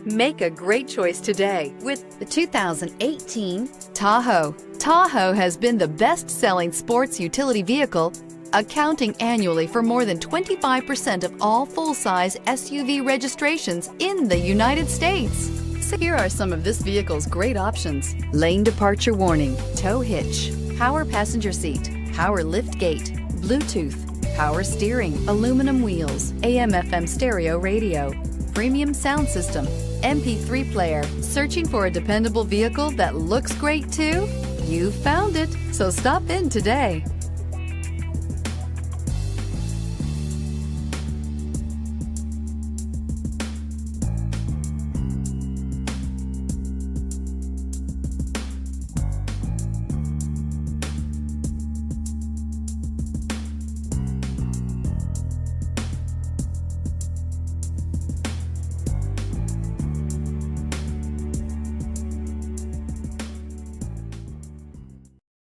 Make a great choice today with the 2018 Tahoe. Tahoe has been the best-selling sports utility vehicle, accounting annually for more than 25% of all full-size SUV registrations in the United States. So here are some of this vehicle's great options: lane departure warning, tow hitch, power passenger seat, power lift gate, Bluetooth, power steering, aluminum wheels, AM/FM stereo radio, premium sound system, MP3 player. Searching for a dependable vehicle that looks great too? You found it, so stop in today.